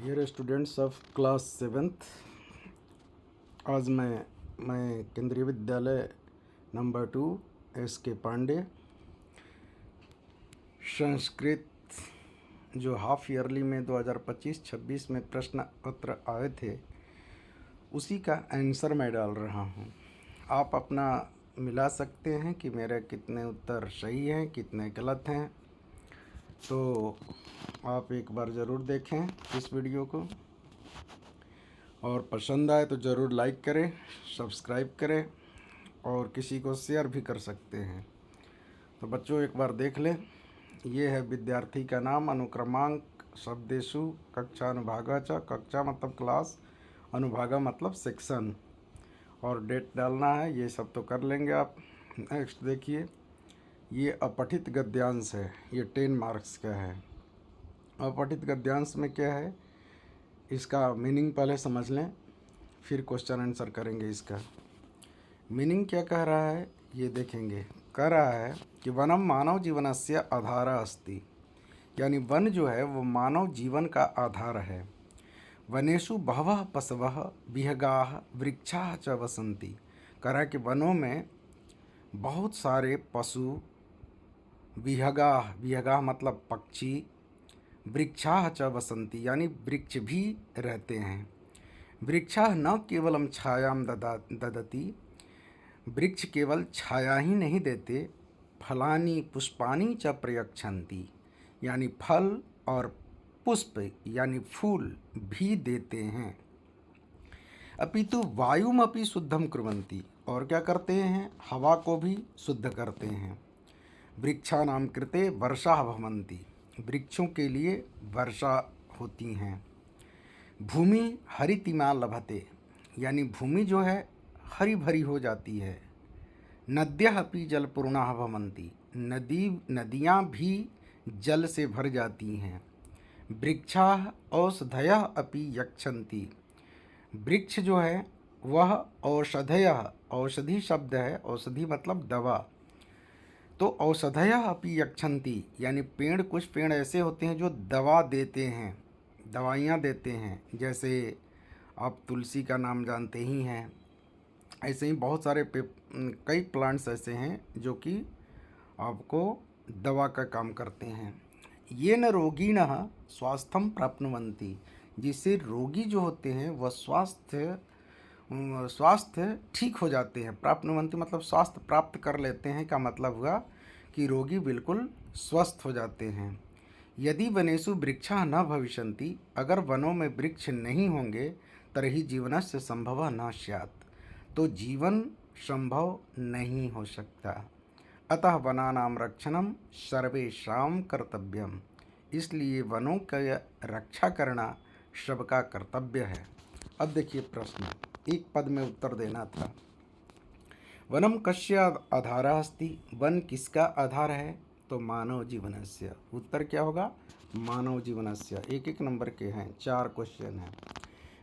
Dear students of class 7th। आज मैं केंद्रीय विद्यालय नंबर 2 SK पांडे संस्कृत जो हाफ ईयरली में 2025-26 में प्रश्न पत्र आए थे उसी का आंसर मैं डाल रहा हूँ। आप अपना मिला सकते हैं कि मेरे कितने उत्तर सही हैं कितने गलत हैं। तो आप एक बार ज़रूर देखें इस वीडियो को और पसंद आए तो ज़रूर लाइक करें, सब्सक्राइब करें और किसी को शेयर भी कर सकते हैं। तो बच्चों एक बार देख लें। ये है विद्यार्थी का नाम, अनुक्रमांक शब्देशु, कक्षा अनुभागा च, कक्षा मतलब क्लास, अनुभागा मतलब सेक्शन, और डेट डालना है। ये सब तो कर लेंगे आप। नेक्स्ट देखिए, ये अपठित गद्यांश है, ये 10 मार्क्स का है। अपठित गद्यांश में क्या है, इसका मीनिंग पहले समझ लें, फिर क्वेश्चन आंसर करेंगे। इसका मीनिंग क्या कह रहा है ये देखेंगे। कह रहा है कि वनम मानव जीवनस्य आधार अस्ति, यानी वन जो है वो मानव जीवन का आधार है। वनेषु बहवः पशवः विहगाः वृक्षाः च वसन्ति। कह रहा है कि वनों में बहुत सारे पशु, विहगाः, विहगाः मतलब पक्षी, वृक्षाः च वसन्ति यानी वृक्ष भी रहते हैं। वृक्षाः न केवलम छायां ददति, वृक्ष केवल छाया ही नहीं देते, फलानि पुष्पानि च प्रयच्छन्ति, यानी फल और पुष्प यानी फूल भी देते हैं। अपितु वायुमपि शुद्धम कुर्वन्ति, और क्या करते हैं, हवा को भी शुद्ध करते हैं। वृक्षाणां कृते वर्षा भवन्ति, वृक्षों के लिए वर्षा होती हैं। भूमि हरितिमा लभते, यानी भूमि जो है हरी भरी हो जाती है। नद्यः अपि जलपूर्णाः भवन्ति, नदियाँ भी जल से भर जाती हैं। वृक्षाः औषधयः अपि यच्छन्ति, वृक्ष जो है वह औषधयः, औषधि शब्द है, औषधि मतलब दवा, तो औषधयः अपि यच्छन्ति यानी पेड़, कुछ पेड़ ऐसे होते हैं जो दवा देते हैं, दवाइयाँ देते हैं। जैसे आप तुलसी का नाम जानते ही हैं, ऐसे ही बहुत सारे कई प्लांट्स ऐसे हैं जो कि आपको दवा का काम करते हैं। ये न रोगिणः स्वास्थ्यं प्राप्नुवन्ति, जिससे रोगी जो होते हैं वह स्वास्थ्य ठीक हो जाते हैं। प्राप्नुवन्ति मतलब स्वास्थ्य प्राप्त कर लेते हैं, का मतलब हुआ कि रोगी बिल्कुल स्वस्थ हो जाते हैं। यदि वनेषु वृक्षाः न भविष्यन्ति, अगर वनों में वृक्ष नहीं होंगे, तर्हि जीवनस्य संभवः न स्यात्, तो जीवन संभव नहीं हो सकता। अतः वनानां रक्षणं सर्वेषां कर्तव्यम, इसलिए वनों का रक्षा करना सबका कर्तव्य है। अब देखिए प्रश्न, एक पद में उत्तर देना था। वनम कस्य आधारः अस्ति, वन किसका आधार है, तो मानव जीवनस्य। उत्तर क्या होगा, मानव जीवनस्य। एक एक नंबर के हैं, 4 क्वेश्चन हैं।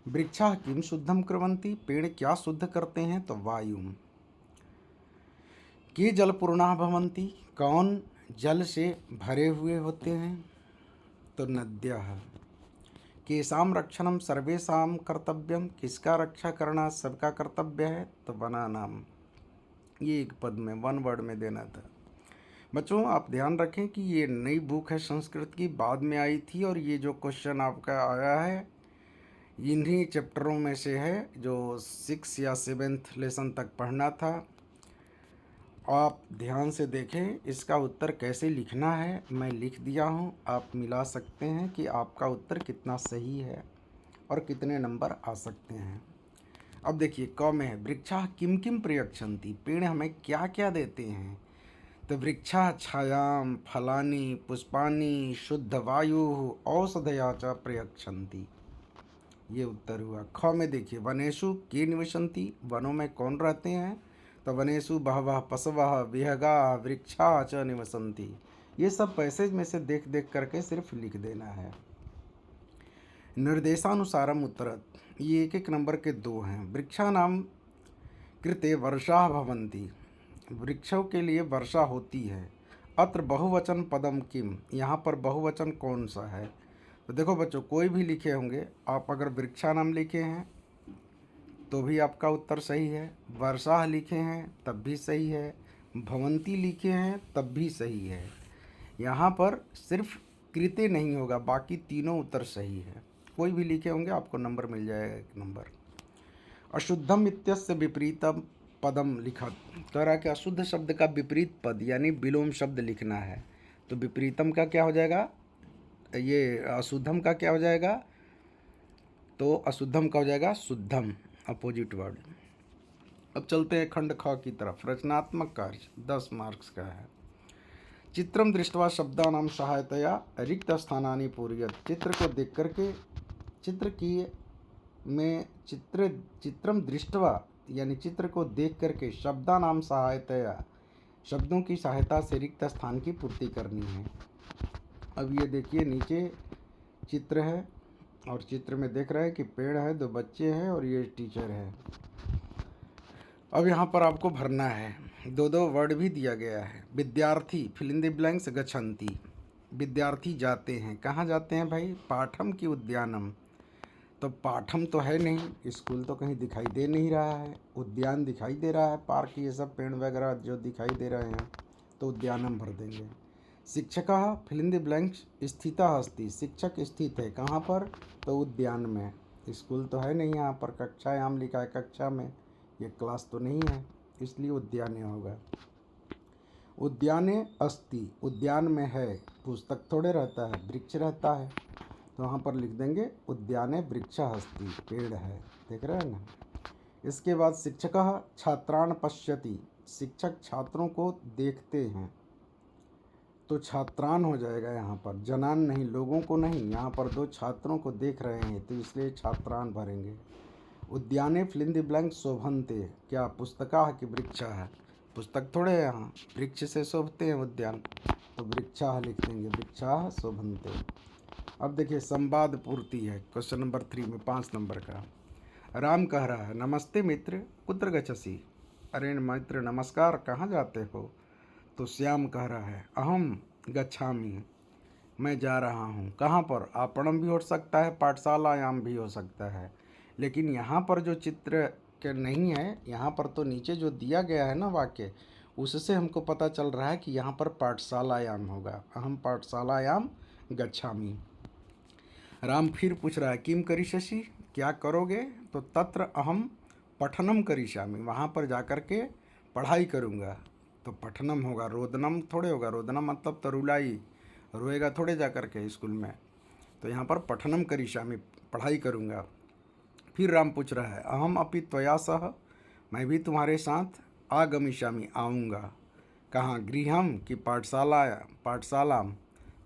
वृक्षाः किम शुद्धम कुर्वन्ति, पेड़ क्या शुद्ध करते हैं, तो वायुम। के जलपूर्णाः भवन्ति, कौन जल से भरे हुए होते हैं, तो नद्यः। केषां रक्षणं सर्वेषां कर्तव्यम, किसका रक्षा करना सबका कर्तव्य है, तो वनानां। ये एक पद में, 1 वर्ड में देना था। बच्चों आप ध्यान रखें कि ये नई बुक है संस्कृत की, बाद में आई थी, और ये जो क्वेश्चन आपका आया है इन्हीं चैप्टरों में से है जो 6 या 7th लेसन तक पढ़ना था। आप ध्यान से देखें, इसका उत्तर कैसे लिखना है मैं लिख दिया हूँ। आप मिला सकते हैं कि आपका उत्तर कितना सही है और कितने नंबर आ सकते हैं। अब देखिए, क में है वृक्षाः किम किम प्रयच्छन्ति, पेड़ हमें क्या क्या देते हैं, तो वृक्षाः छायां फलानि पुष्पानि शुद्ध वायु औषधया च प्रयच्छन्ति, ये उत्तर हुआ। ख में देखिए, वनेषु के निवसन्ति, वनों में कौन रहते हैं, तो वनेषु बहवः पशवः विहगाः वृक्षाः च निवसन्ति। ये सब पैसेज में से देख देख करके सिर्फ लिख देना है। निर्देशानुसारम उत्तरत, ये एक एक नंबर के 2 हैं। वृक्षाणां कृते वर्षाः भवन्ति, वृक्षों के लिए वर्षा होती है। अत्र बहुवचन पदम किम, यहाँ पर बहुवचन कौन सा है, तो देखो बच्चों, कोई भी लिखे होंगे, आप अगर वृक्षा नाम लिखे हैं तो भी आपका उत्तर सही है, वर्षा लिखे हैं तब भी सही है, भवंती लिखे हैं तब भी सही है। यहाँ पर सिर्फ कृते नहीं होगा, बाकी तीनों उत्तर सही है। कोई भी लिखे होंगे आपको नंबर मिल जाएगा, 1 नंबर। अशुद्धम इत्यस्य विपरीतम पदम लिखत, कह रहा है कि अशुद्ध शब्द का विपरीत पद यानी विलोम शब्द लिखना है। तो विपरीतम का क्या हो जाएगा, ये अशुद्धम का क्या हो जाएगा, तो अशुद्धम का हो जाएगा शुद्धम, अपोजिट वर्ड। अब चलते हैं खंड ख की तरफ। रचनात्मक कार्य 10 मार्क्स का है। चित्रम दृष्ट्वा शब्दानां सहायतया रिक्त स्थानानि पूरयत, चित्र को देख करके, चित्र की में चित्रम दृष्ट्वा यानी चित्र को देख करके शब्दानां सहायतया, शब्दों की सहायता से रिक्त स्थान की पूर्ति करनी है। अब ये देखिए, नीचे चित्र है और चित्र में देख रहे हैं कि पेड़ है, 2 बच्चे हैं और ये टीचर है। अब यहाँ पर आपको भरना है, 2 वर्ड भी दिया गया है। विद्यार्थी फिल इन द ब्लैंक्स गच्छन्ति, विद्यार्थी जाते हैं, कहाँ जाते हैं भाई, पाठम की उद्यानम। तो पाठम तो है नहीं, स्कूल तो कहीं दिखाई दे नहीं रहा है, उद्यान दिखाई दे रहा है, पार्क ये सब पेड़ वगैरह जो दिखाई दे रहे हैं, तो उद्यानम भर देंगे। शिक्षकः फिल इन द ब्लैंक्स स्थितः अस्ति, शिक्षक स्थित है कहाँ पर, तो उद्यान में। स्कूल तो है नहीं यहाँ पर, कक्षायाम लिखा है, कक्षा में, ये क्लास तो नहीं है, इसलिए उद्याने होगा। उद्याने अस्ति, उद्यान में है, पुस्तक थोड़े रहता है, वृक्ष रहता है, तो वहाँ पर लिख देंगे उद्याने वृक्षः अस्ति, पेड़ है, देख रहे हैं ना। इसके बाद शिक्षकः छात्रान् पश्यति, शिक्षक छात्रों को देखते हैं, तो छात्रान हो जाएगा यहाँ पर, जनान नहीं, लोगों को नहीं, यहाँ पर 2 छात्रों को देख रहे हैं तो इसलिए छात्रान भरेंगे। उद्याने फिल इन द ब्लैंक शोभन्ते, क्या पुस्तका की वृक्षा है, पुस्तक थोड़े है यहाँ, वृक्ष से शोभते हैं उद्यान, तो वृक्षा लिख देंगे, वृक्षा शोभन्ते। अब देखिए संवाद पूर्ति है, क्वेश्चन नंबर 3 में 5 नंबर का। राम कह रहा है, नमस्ते मित्र कुत्र गच्छसि, अरे मित्र नमस्कार, कहाँ जाते हो। तो श्याम कह रहा है, अहम गच्छामि, मैं जा रहा हूँ, कहाँ पर, आपणम भी हो सकता है, पाठशालायाम भी हो सकता है, लेकिन यहाँ पर जो चित्र के नहीं है, यहाँ पर तो नीचे जो दिया गया है ना वाक्य, उससे हमको पता चल रहा है कि यहाँ पर पाठशालायाम होगा, अहम पाठशालायाम गच्छामि। राम फिर पूछ रहा है, किम करिष्यसि, क्या करोगे, तो तत्र अहम पठनम करिष्यामि, वहाँ पर जाकर के पढ़ाई करूँगा। तो पठनम होगा, रोदनम थोड़े होगा, रोदनम मतलब तो रुलाई, रोएगा थोड़े जा कर के स्कूल में, तो यहाँ पर पठनम करिष्यामि, पढ़ाई करूँगा। फिर राम पूछ रहा है, अहम अपि त्वया सह, मैं भी तुम्हारे साथ, आगमिष्यामि, आऊँगा, कहाँ, गृहम की पाठशाला, पाठशालाम,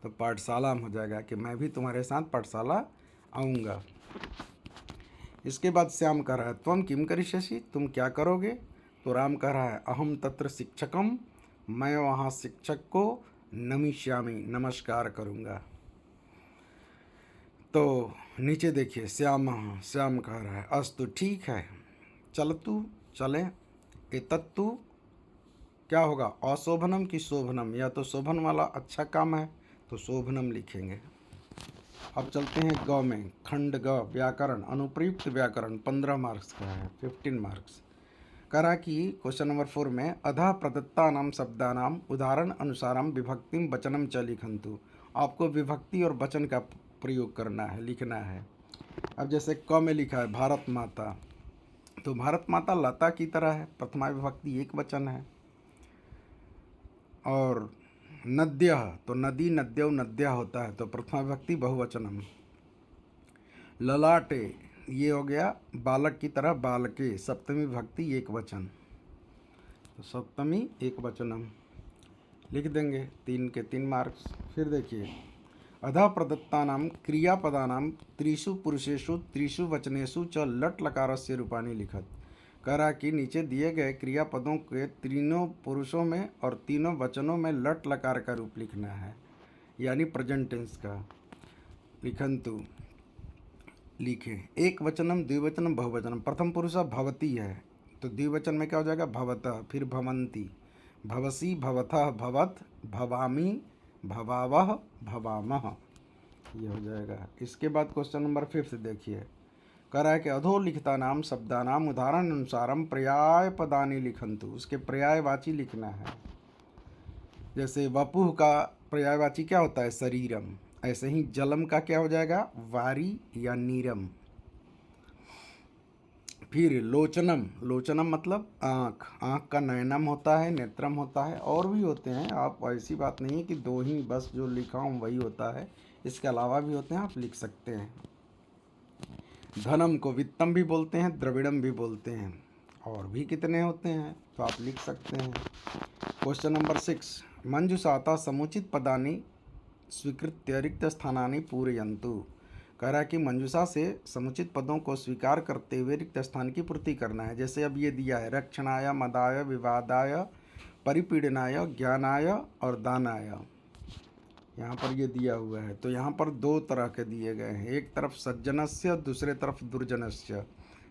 तो पाठशालाम हो जाएगा कि मैं भी तुम्हारे साथ पाठशाला आऊँगा। इसके बाद श्याम कह रहा है, त्वम किम करिष्यसि, तुम क्या करोगे। तो राम कह रहा है, अहम तत्र शिक्षकम, मैं वहाँ शिक्षक को नमिष्यामि, नमस्कार करूँगा। तो नीचे देखिए श्याम कह रहा है, अस्तु ठीक है, चलतु चलें, एतत्तु क्या होगा, अशोभनम की शोभनम, या तो शोभन वाला अच्छा काम है तो शोभनम लिखेंगे। अब चलते हैं ग में, खंड ग व्याकरण, अनुप्रयुक्त व्याकरण 15 मार्क्स का है, 15 मार्क्स। करा कि क्वेश्चन नंबर 4 में अधः प्रदत्तानां शब्दानां उदाहरण अनुसारम विभक्तिम वचनम च लिखन्तु, आपको विभक्ति और वचन का प्रयोग करना है, लिखना है। अब जैसे क में लिखा है भारत माता, तो भारत माता लता की तरह है, प्रथमा विभक्ति एक वचन है। और नद्यः, तो नदी नद्यौ नद्यः होता है, तो प्रथमा विभक्ति बहुवचनम। ललाटे, ये हो गया बालक की तरह, बालके, सप्तमी विभक्ति एक वचन, तो सप्तमी एक वचनम लिख देंगे, 3 के 3 मार्क्स। फिर देखिए अधः प्रदत्तानां क्रियापदानां त्रिषु पुरुषेषु त्रिषु वचनेषु च लट लकारस्य रूपाणि लिखत, कह रहा कि नीचे दिए गए क्रियापदों के तीनों पुरुषों में और तीनों वचनों में लट लकार का रूप लिखना है, यानी प्रेजेंट टेंस का। लिखन्तु, लिखें, एक वचनम द्विवचनम बहुवचनम, प्रथम पुरुष भवती है, तो द्विवचन में क्या हो जाएगा, भवतः, फिर भवन्ति, भवसी, भवतः, भवत, भवामी, भवावह, भवामः, ये हो जाएगा। इसके बाद क्वेश्चन नंबर 5 देखिए, कह रहा है कि अधोलिखिता नाम शब्दानाम उदाहरण अनुसारम पर्याय पदानी लिखंतु। उसके पर्यायवाची लिखना है। जैसे वपुः का पर्यायवाची क्या होता है? शरीरम। ऐसे ही जलम का क्या हो जाएगा? वारी या नीरम। फिर लोचनम, लोचनम मतलब आँख, आँख का नयनम होता है, नेत्रम होता है, और भी होते हैं। आप ऐसी बात नहीं है कि दो ही बस जो लिखा हूँ वही होता है, इसके अलावा भी होते हैं, आप लिख सकते हैं। धनम को वित्तम भी बोलते हैं, द्रविड़म भी बोलते हैं, और भी कितने होते हैं तो आप लिख सकते हैं। क्वेश्चन नंबर 6, मंजुषाता समुचित पदानि स्वीकृत्य रिक्त स्थानानि पूरयन्तु। कह रहा है कि मंजुषा से समुचित पदों को स्वीकार करते हुए रिक्त स्थान की पूर्ति करना है। जैसे अब ये दिया है, रक्षणाय, मदाय, विवादाय, परिपीड़नाय, ज्ञानाय और दानाय। यहाँ पर ये दिया हुआ है। तो यहाँ पर दो तरह के दिए गए हैं, एक तरफ सज्जनस्य, दूसरे तरफ दुर्जनस्य।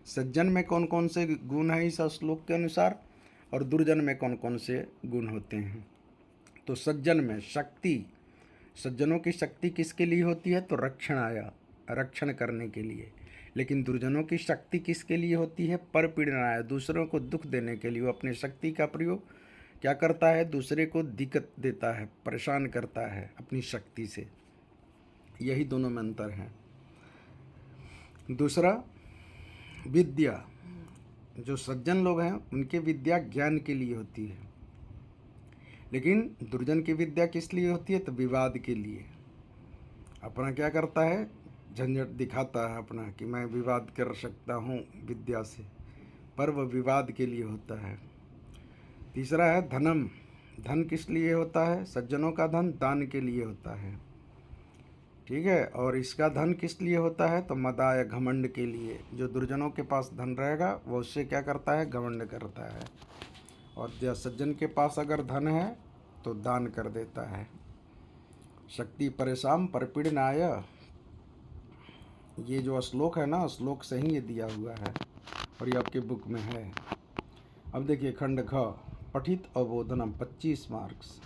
सज्जन में कौन कौन से गुण हैं इस श्लोक के अनुसार, और दुर्जन में कौन कौन से गुण होते हैं। तो सज्जन में शक्ति, सज्जनों की शक्ति किसके लिए होती है? तो रक्षणाय, रक्षण करने के लिए। लेकिन दुर्जनों की शक्ति किसके लिए होती है? परपीड़नाय, दूसरों को दुख देने के लिए। वो अपने शक्ति का प्रयोग क्या करता है? दूसरे को दिक्कत देता है, परेशान करता है अपनी शक्ति से। यही दोनों में अंतर है। दूसरा, विद्या, जो सज्जन लोग हैं उनकी विद्या ज्ञान के लिए होती है, लेकिन दुर्जन की विद्या किस लिए होती है? तो विवाद के लिए। अपना क्या करता है? झंझट दिखाता है अपना कि मैं विवाद कर सकता हूँ विद्या से, पर वह विवाद के लिए होता है। तीसरा है धनम, धन किस लिए होता है? सज्जनों का धन दान के लिए होता है, ठीक है। और इसका धन किस लिए होता है? तो मदाय, घमंड के लिए। जो दुर्जनों के पास धन रहेगा वो उससे क्या करता है? घमंड करता है। और जो सज्जन के पास अगर धन है तो दान कर देता है। शक्ति परेशान परपीड़नाय, ये जो श्लोक है ना, श्लोक से ही ये दिया हुआ है और ये आपके बुक में है। अब देखिए खंड घ, पठित अवबोधनम 25 मार्क्स।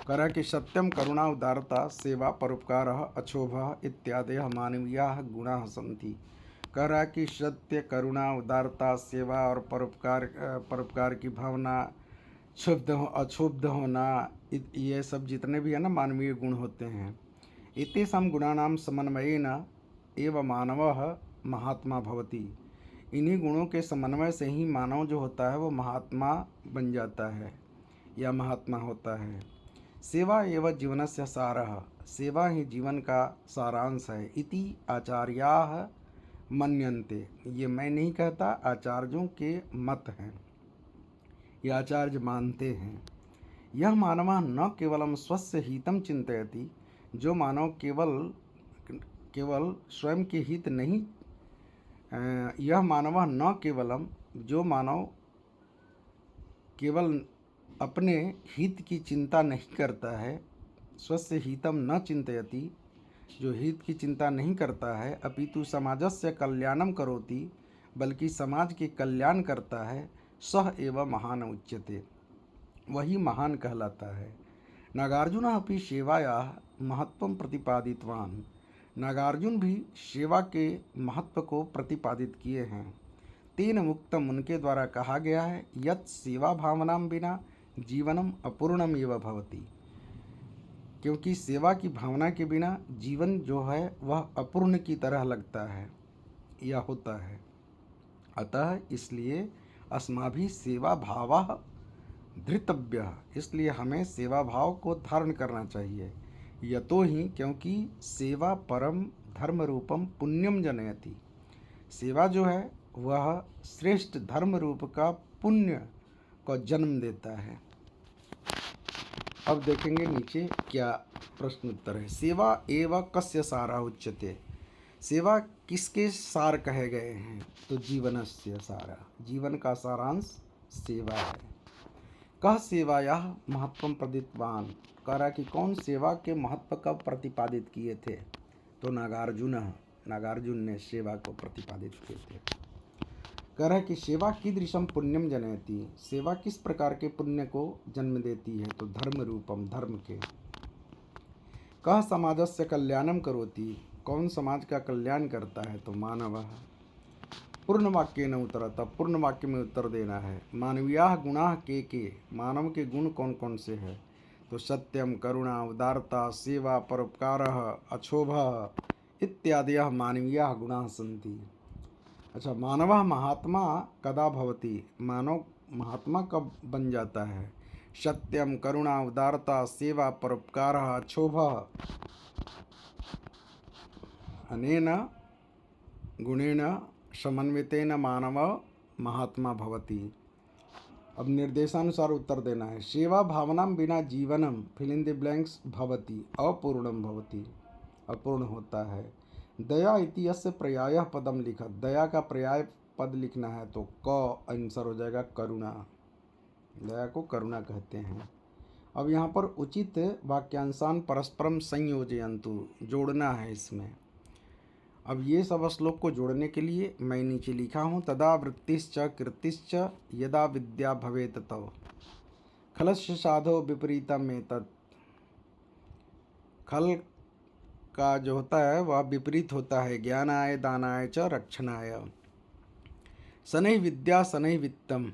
कह रहा है कि सत्यम, करुणा, उदारता, सेवा, परोपकार, अक्षोभ इत्यादि मानवीय गुणा सन्ति। कह रहा है कि सत्य, करुणा, उदारता, सेवा और परोपकार की भावना, क्षुब्ध अक्षुब्ध होना, ये सब जितने भी है ना मानवीय गुण होते हैं। इतेषां गुणानां समन्वयेन एव मानवः महात्मा भवति। इन्हीं गुणों के समन्वय से ही मानव जो होता है वो महात्मा बन जाता है या महात्मा होता है। सेवा एवं जीवनस्य सारः, सेवा ही जीवन का सारांश है। इति आचार्याः मन्यन्ते, ये मैं नहीं कहता, आचार्यों के मत हैं, ये आचार्य मानते हैं। यह मानव न केवलम स्वस्य हितम चिंतयति, जो मानव केवल स्वयं के हित नहीं, यह मानव न केवलम, जो मानव केवल अपने हित की चिंता नहीं करता है, स्वस्य हितम न चिंतयति, जो हित की चिंता नहीं करता है, अपितु समाजस्य कल्याणम करोति, बल्कि समाज के कल्याण करता है, सह एव महान उच्यते, वही महान कहलाता है। नागार्जुन अपि सेवायाः महत्वं प्रतिपादितवान, नागार्जुन भी सेवा के महत्व को प्रतिपादित किए हैं। तेन मुक्तम, उनके द्वारा कहा गया है, यत् सेवा भावनाम बिना जीवनम अपूर्णम एव भवति, क्योंकि सेवा की भावना के बिना जीवन जो है वह अपूर्ण की तरह लगता है या होता है। अतः इसलिए अस्माभिः सेवा भावः धृतव्य, इसलिए हमें सेवा भाव को धारण करना चाहिए। यतो ही, क्योंकि सेवा परम धर्म रूपम पुण्यम जनयति, सेवा जो है वह श्रेष्ठ धर्म रूप का पुण्य को जन्म देता है। अब देखेंगे नीचे क्या प्रश्न उत्तर है। सेवा एवं कस्य सारा उच्यते, सेवा किसके सार कहे गए हैं? तो जीवनस्य सारा, जीवन का सारांश सेवा है। कह सेवायाः महत्वं प्रदितवान, कह रहा कि कौन सेवा के महत्व का प्रतिपादित किए थे? तो नागार्जुन ने सेवा को प्रतिपादित किए थे। कह रहा है कि सेवा कीदृशम पुण्यम जनयति, सेवा किस प्रकार के पुण्य को जन्म देती है? तो धर्म रूपम, धर्म के। कः समाजस्य कल्याणम करोति, कौन समाज का कल्याण करता है, तो मानवः। पूर्ण वाक्य न उत्तर, तब पूर्ण वाक्य में उत्तर देना है। मानवीयाः गुणाः के, मानव के गुण कौन कौन से हैं, तो सत्यम, करुणा, उदारता, सेवा, परोपकारः, अक्षोभः इत्यादयः मानवीयाः गुणाः सन्ति। अच्छा, मानवः महात्मा कदा भवति, मानव महात्मा कब बन जाता है। सत्यम, करुणा, उदारता, सेवा, परोपकारः, अक्षोभः अनेन गुणेन समन्वितेन मानव महात्मा भवति। अब निर्देशानुसार उत्तर देना है। सेवा भावनाम बिना जीवनम फिल इन द ब्लैंक्स भवति, अपूर्णम भवति, अपूर्ण होता है। दया इति यस्य पर्यायः पदम लिखत, दया का पर्याय पद लिखना है, तो क आंसर हो जाएगा करुणा। दया को करुणा कहते हैं। अब यहाँ पर उचित वाक्यांशान परस्परम संयोजयन्तु, जोड़ना है इसमें। अब ये सब श्लोक को जोड़ने के लिए मैं नीचे लिखा हूँ, तदा वृत्तिश्च कीर्तिश्च यदा विद्या भवेत तव, खलस्य साधो विपरीतम एतत्। खल का जो होता है वह विपरीत होता है, ज्ञानाय दानाय च रक्षणाय। शनैः विद्या शनैः वित्तम,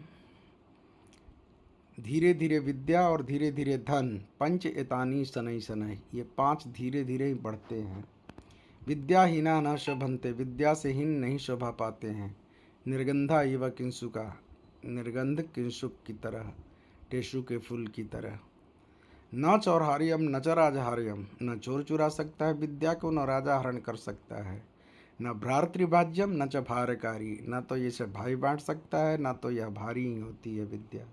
धीरे धीरे विद्या और धीरे धीरे धन, पंच एतानि शनैः शनैः, ये 5 धीरे धीरे ही बढ़ते हैं। विद्याहीना न शोभन्ते, विद्या से हीन नहीं शोभा पाते हैं। निर्गंधा इव किंसुका, निर्गंध किंसुक की तरह, टेसु के फूल की तरह। न चौरहार्यम न च राजहार्यम, न चोर चुरा सकता है विद्या को, न राजा हरण कर सकता है। न भ्रातृभाज्यम न च भारकारी, न तो ये सब भाई बांट सकता है, न तो यह भारी ही होती है विद्या।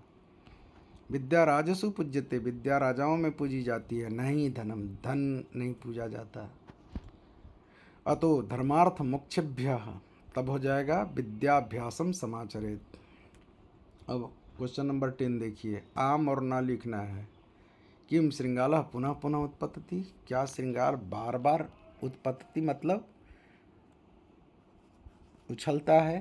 विद्या राजसु पूज्यते, विद्या राजाओं में पूजी जाती है, नहीं धनम, धन नहीं पूजा जाता। अतो धर्मार्थ मोक्षेभ्यः, तब हो जाएगा विद्याभ्यासम समाचरेत। अब क्वेश्चन नंबर 10 देखिए, आम और न लिखना है। किम श्रृंगालः पुनः पुनः उत्पत्ति, क्या श्रृंगार बार बार उत्पत्ति मतलब उछलता है,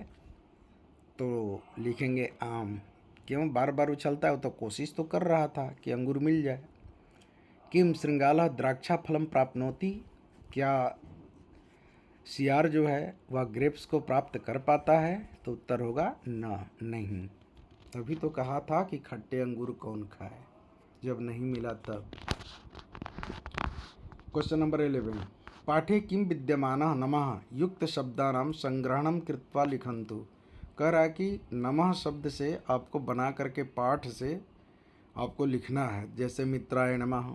तो लिखेंगे आम। क्यों बार बार उछलता है, वो तो कोशिश तो कर रहा था कि अंगूर मिल जाए। किम श्रृंगालः द्राक्षा फलम प्राप्नोति, क्या सियार जो है वह ग्रेप्स को प्राप्त कर पाता है, तो उत्तर होगा नहीं। तभी तो कहा था कि खट्टे अंगूर कौन खाए, जब नहीं मिला तब। क्वेश्चन नंबर 11, पाठे किम विद्यमानः नमः युक्त शब्दानां संग्रहणं कृत्वा लिखन्तु। कह रहा है कि नमः शब्द से आपको बना करके पाठ से आपको लिखना है। जैसे मित्राय नमः,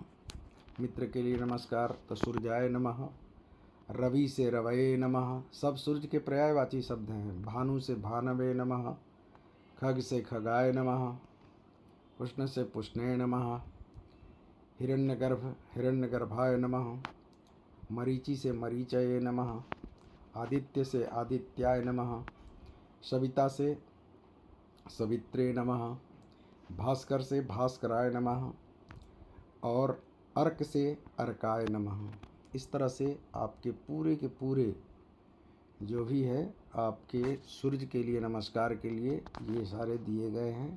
मित्र के लिए नमस्कार, तो सूर्याय नमः। रवि से रवये नमः, सब सूर्य के पर्यायवाची शब्द हैं। भानु से भानवे नमः, खग से खगाय नमः, पुष्ण से पुष्णे नमः, हिरण्यगर्भ हिरण्यगर्भाय नमः, मरीचि से मरीचये नमः, आदित्य से आदित्याय नमः, सविता से सवित्रे नमः, भास्कर से भास्कराय नमः और अर्क से अर्काय नमः। इस तरह से आपके पूरे के पूरे जो भी है आपके सूर्य के लिए नमस्कार के लिए ये सारे दिए गए हैं।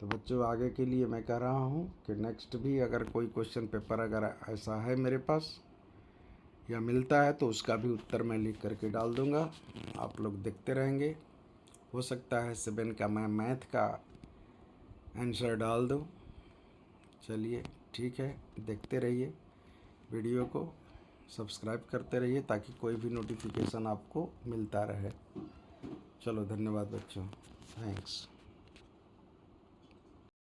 तो बच्चों आगे के लिए मैं कह रहा हूँ कि नेक्स्ट भी अगर कोई क्वेश्चन पेपर अगर ऐसा है मेरे पास या मिलता है, तो उसका भी उत्तर मैं लिख करके डाल दूँगा, आप लोग देखते रहेंगे। हो सकता है 7 का मैं मैथ का आंसर डाल दूँ। चलिए ठीक है, देखते रहिए वीडियो को, सब्सक्राइब करते रहिए ताकि कोई भी नोटिफिकेशन आपको मिलता रहे। चलो धन्यवाद बच्चों, थैंक्स।